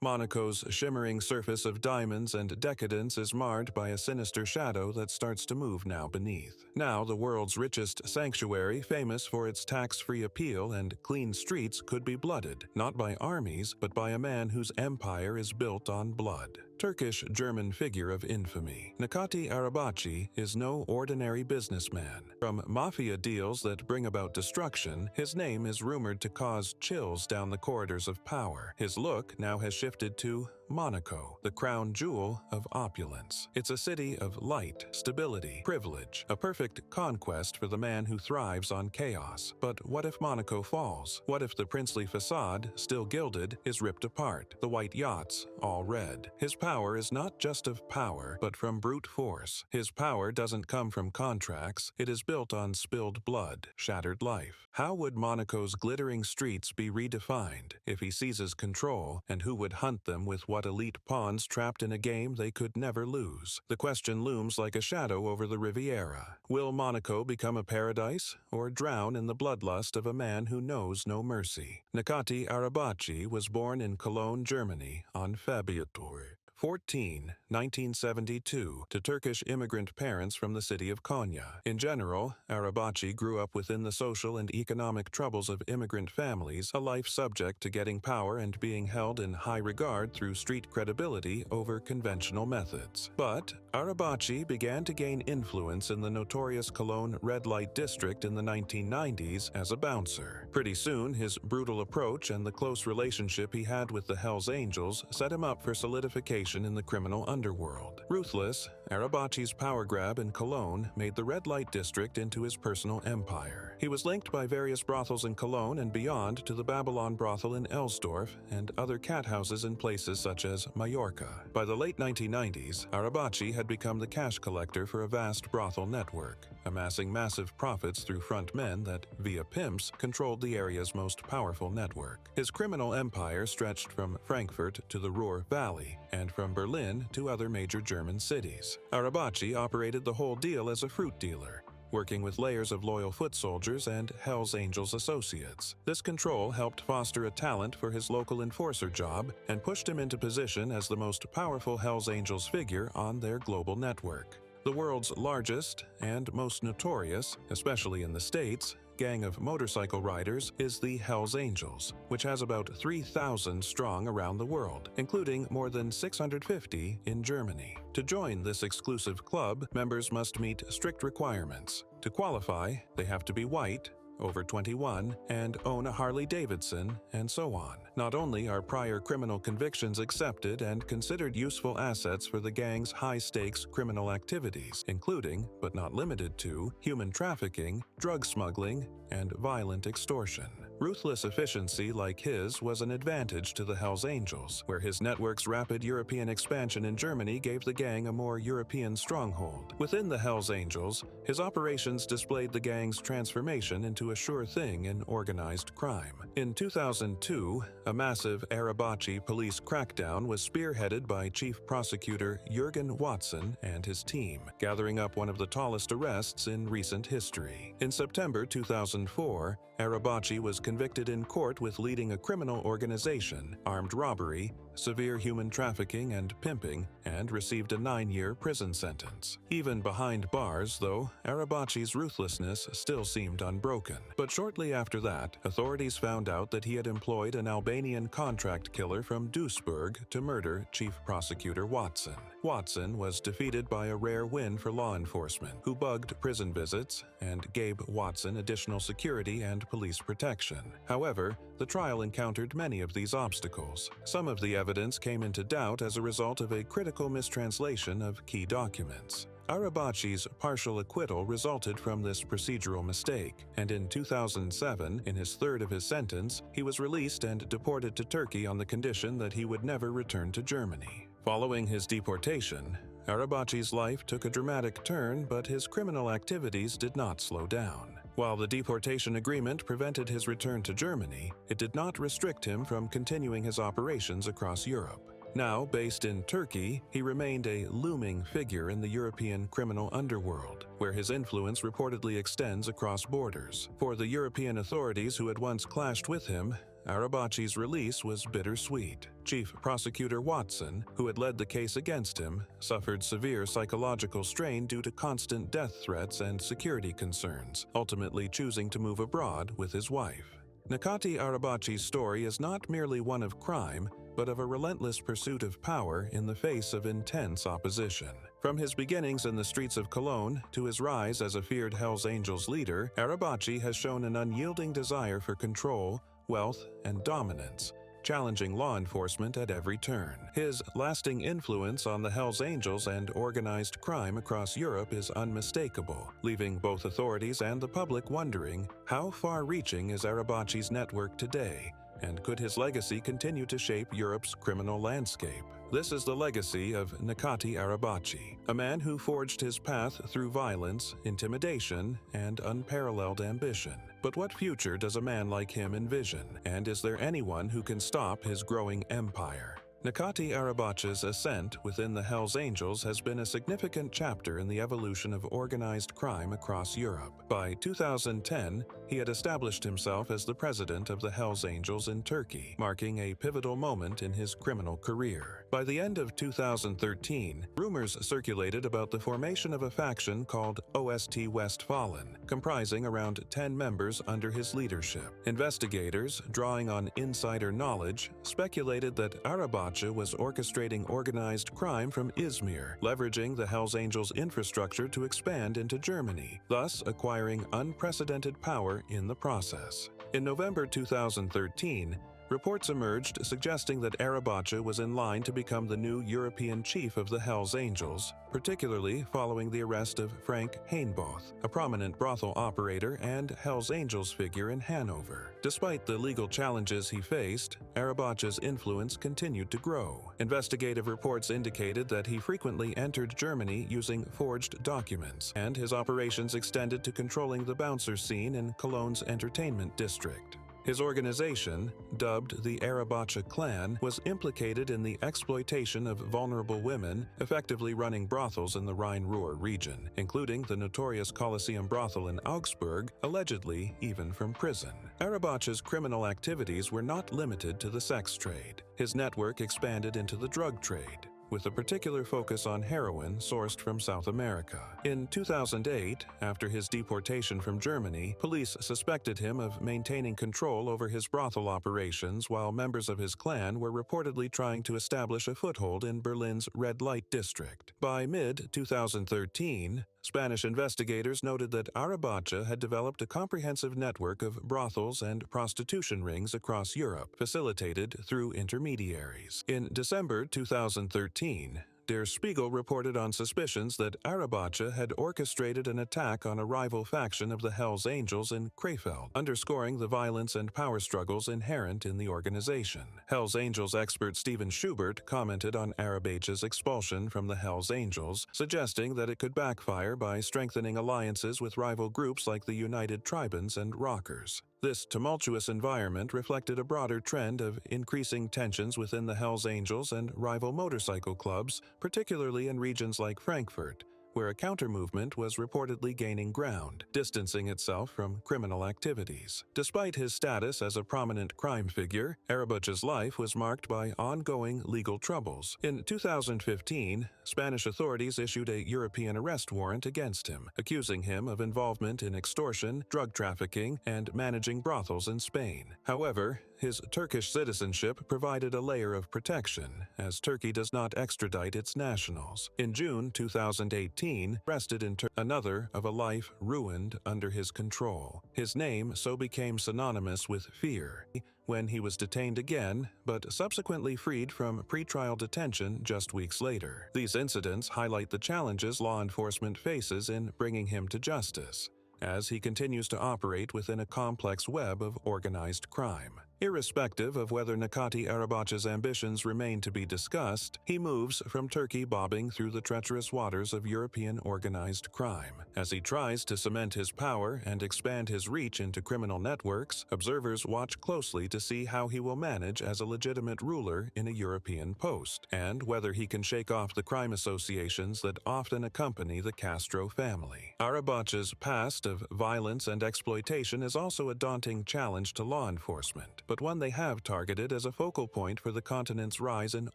Monaco's shimmering surface of diamonds and decadence is marred by a sinister shadow that starts to move now beneath. Now the world's richest sanctuary, famous for its tax-free appeal and clean streets, could be blooded, not by armies, but by a man whose empire is built on blood. Turkish-German figure of infamy, Necati Arabaci is no ordinary businessman. From mafia deals that bring about destruction, his name is rumored to cause chills down the corridors of power. His look now has shifted to Monaco, the crown jewel of opulence. It's a city of light, stability, privilege, a perfect conquest for the man who thrives on chaos. But what if Monaco falls? What if the princely facade, still gilded, is ripped apart, the white yachts all red? His power is not just of power, but from brute force. His power doesn't come from contracts, it is built on spilled blood, shattered life. How would Monaco's glittering streets be redefined if he seizes control, and who would hunt them with what elite pawns trapped in a game they could never lose? The question looms like a shadow over the Riviera. Will Monaco become a paradise, or drown in the bloodlust of a man who knows no mercy? Necati Arabaci was born in Cologne, Germany, on February 14, 1972, to Turkish immigrant parents from the city of Konya. In general, Arabaci grew up within the social and economic troubles of immigrant families, a life subject to getting power and being held in high regard through street credibility over conventional methods. But Arabaci began to gain influence in the notorious Cologne red light district in the 1990s as a bouncer. Pretty soon, his brutal approach and the close relationship he had with the Hells Angels set him up for solidification in the criminal underworld. Ruthless, Arabaci's power grab in Cologne made the red light district into his personal empire. He was linked by various brothels in Cologne and beyond to the Babylon brothel in Elsdorf and other cat houses in places such as Mallorca. By the late 1990s, Arabaci had become the cash collector for a vast brothel network, amassing massive profits through front men that, via pimps, controlled the area's most powerful network. His criminal empire stretched from Frankfurt to the Ruhr Valley, and from Berlin to other major German cities. Arabaci operated the whole deal as a fruit dealer, working with layers of loyal foot soldiers and Hells Angels associates. This control helped foster a talent for his local enforcer job and pushed him into position as the most powerful Hells Angels figure on their global network. The world's largest and most notorious, especially in the States, gang of motorcycle riders is the Hells Angels, which has about 3,000 strong around the world, including more than 650 in Germany. To join this exclusive club, members must meet strict requirements. To qualify, they have to be white, over 21, and own a Harley-Davidson, and so on. Not only are prior criminal convictions accepted and considered useful assets for the gang's high-stakes criminal activities, including, but not limited to, human trafficking, drug smuggling, and violent extortion. Ruthless efficiency like his was an advantage to the Hells Angels, where his network's rapid European expansion in Germany gave the gang a more European stronghold. Within the Hells Angels, his operations displayed the gang's transformation into a sure thing in organized crime. In 2002, a massive Arabaci police crackdown was spearheaded by Chief Prosecutor Jürgen Watson and his team, gathering up one of the tallest arrests in recent history. In September 2004, Arabaci was convicted in court with leading a criminal organization, armed robbery, severe human trafficking and pimping, and received a 9-year prison sentence. Even behind bars, though, Arabaci's ruthlessness still seemed unbroken. But shortly after that, authorities found out that he had employed an Albanian contract killer from Duisburg to murder Chief Prosecutor Watson. Watson was defeated by a rare win for law enforcement, who bugged prison visits and gave Watson additional security and police protection. However, the trial encountered many of these obstacles. Some of the evidence came into doubt as a result of a critical mistranslation of key documents. Arabaci's partial acquittal resulted from this procedural mistake, and in 2007, in his third of his sentence, he was released and deported to Turkey on the condition that he would never return to Germany. Following his deportation, Arabaci's life took a dramatic turn, but his criminal activities did not slow down. While the deportation agreement prevented his return to Germany, it did not restrict him from continuing his operations across Europe. Now based in Turkey, he remained a looming figure in the European criminal underworld, where his influence reportedly extends across borders. For the European authorities who had once clashed with him, Arabaci's release was bittersweet. Chief Prosecutor Watson, who had led the case against him, suffered severe psychological strain due to constant death threats and security concerns, ultimately choosing to move abroad with his wife. Necati Arabaci's story is not merely one of crime, but of a relentless pursuit of power in the face of intense opposition. From his beginnings in the streets of Cologne to his rise as a feared Hells Angels leader, Arabaci has shown an unyielding desire for control, wealth, and dominance, challenging law enforcement at every turn. His lasting influence on the Hells Angels and organized crime across Europe is unmistakable, leaving both authorities and the public wondering, how far-reaching is Arabaci's network today, and could his legacy continue to shape Europe's criminal landscape? This is the legacy of Necati Arabaci, a man who forged his path through violence, intimidation, and unparalleled ambition. But what future does a man like him envision, and is there anyone who can stop his growing empire? Necati Arabaci's ascent within the Hells Angels has been a significant chapter in the evolution of organized crime across Europe. By 2010, he had established himself as the president of the Hells Angels in Turkey, marking a pivotal moment in his criminal career. By the end of 2013, rumors circulated about the formation of a faction called OST Westfalen, comprising around 10 members under his leadership. Investigators, drawing on insider knowledge, speculated that Arabaci was orchestrating organized crime from Izmir, leveraging the Hells Angels' infrastructure to expand into Germany, thus acquiring unprecedented power in the process. In November 2013, reports emerged suggesting that Arabaci was in line to become the new European chief of the Hells Angels, particularly following the arrest of Frank Hainboth, a prominent brothel operator and Hells Angels figure in Hanover. Despite the legal challenges he faced, Arabaci's influence continued to grow. Investigative reports indicated that he frequently entered Germany using forged documents, and his operations extended to controlling the bouncer scene in Cologne's entertainment district. His organization, dubbed the Arabaci-Clan, was implicated in the exploitation of vulnerable women, effectively running brothels in the Rhein-Ruhr region, including the notorious Colosseum brothel in Augsburg, allegedly even from prison. Arabaci's criminal activities were not limited to the sex trade. His network expanded into the drug trade, with a particular focus on heroin sourced from South America. In 2008, after his deportation from Germany, police suspected him of maintaining control over his brothel operations while members of his clan were reportedly trying to establish a foothold in Berlin's red light district. By mid-2013, Spanish investigators noted that Arabaci had developed a comprehensive network of brothels and prostitution rings across Europe, facilitated through intermediaries. In December 2013, Der Spiegel reported on suspicions that Arabaci had orchestrated an attack on a rival faction of the Hells Angels in Krefeld, underscoring the violence and power struggles inherent in the organization. Hells Angels expert Steven Schubert commented on Arabaci's expulsion from the Hells Angels, suggesting that it could backfire by strengthening alliances with rival groups like the United Tribuns and Rockers. This tumultuous environment reflected a broader trend of increasing tensions within the Hells Angels and rival motorcycle clubs, particularly in regions like Frankfurt, where a counter-movement was reportedly gaining ground, distancing itself from criminal activities. Despite his status as a prominent crime figure, Arabaci's life was marked by ongoing legal troubles. In 2015, Spanish authorities issued a European arrest warrant against him, accusing him of involvement in extortion, drug trafficking, and managing brothels in Spain. However, his Turkish citizenship provided a layer of protection, as Turkey does not extradite its nationals. In June 2018, arrested in another of a life ruined under his control. His name so became synonymous with fear when he was detained again, but subsequently freed from pretrial detention just weeks later. These incidents highlight the challenges law enforcement faces in bringing him to justice, as he continues to operate within a complex web of organized crime. Irrespective of whether Necati Arabaci's ambitions remain to be discussed, he moves from Turkey bobbing through the treacherous waters of European organized crime. As he tries to cement his power and expand his reach into criminal networks, observers watch closely to see how he will manage as a legitimate ruler in a European post, and whether he can shake off the crime associations that often accompany the Castro family. Arabaci's past of violence and exploitation is also a daunting challenge to law enforcement, but one they have targeted as a focal point for the continent's rise in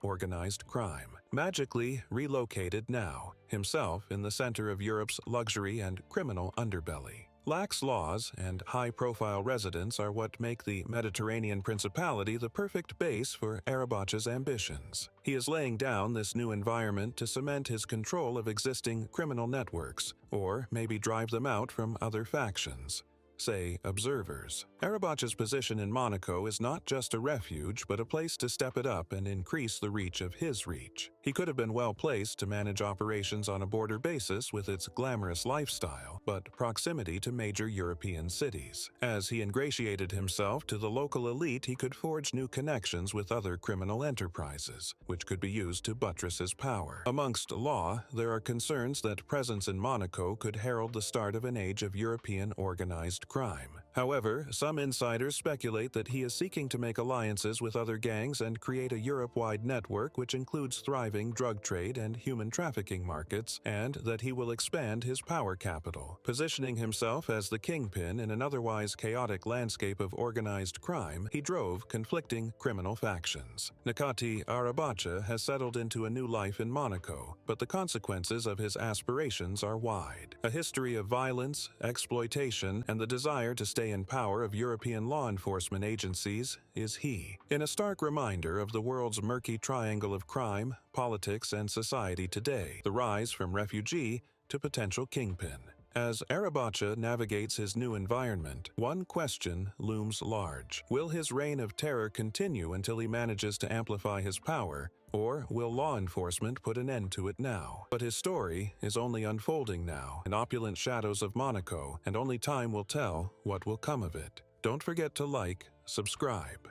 organized crime. Magically relocated now, himself in the center of Europe's luxury and criminal underbelly. Lax laws and high-profile residents are what make the Mediterranean Principality the perfect base for Arabaci's ambitions. He is laying down this new environment to cement his control of existing criminal networks, or maybe drive them out from other factions. Say, observers. Arabaci's position in Monaco is not just a refuge, but a place to step it up and increase the reach of his reach. He could have been well placed to manage operations on a border basis with its glamorous lifestyle, but proximity to major European cities. As he ingratiated himself to the local elite, he could forge new connections with other criminal enterprises, which could be used to buttress his power. Amongst law, there are concerns that presence in Monaco could herald the start of an age of European organized crime. However, some insiders speculate that he is seeking to make alliances with other gangs and create a Europe-wide network which includes thriving drug trade and human trafficking markets, and that he will expand his power capital. Positioning himself as the kingpin in an otherwise chaotic landscape of organized crime, he drove conflicting criminal factions. Necati Arabaci has settled into a new life in Monaco, but the consequences of his aspirations are wide. A history of violence, exploitation, and the desire to stay in power of European law enforcement agencies is he. In a stark reminder of the world's murky triangle of crime, politics, and society today, the rise from refugee to potential kingpin. As Arabaci navigates his new environment, one question looms large. Will his reign of terror continue until he manages to amplify his power, or will law enforcement put an end to it now? But his story is only unfolding now in opulent shadows of Monaco, and only time will tell what will come of it. Don't forget to like, subscribe,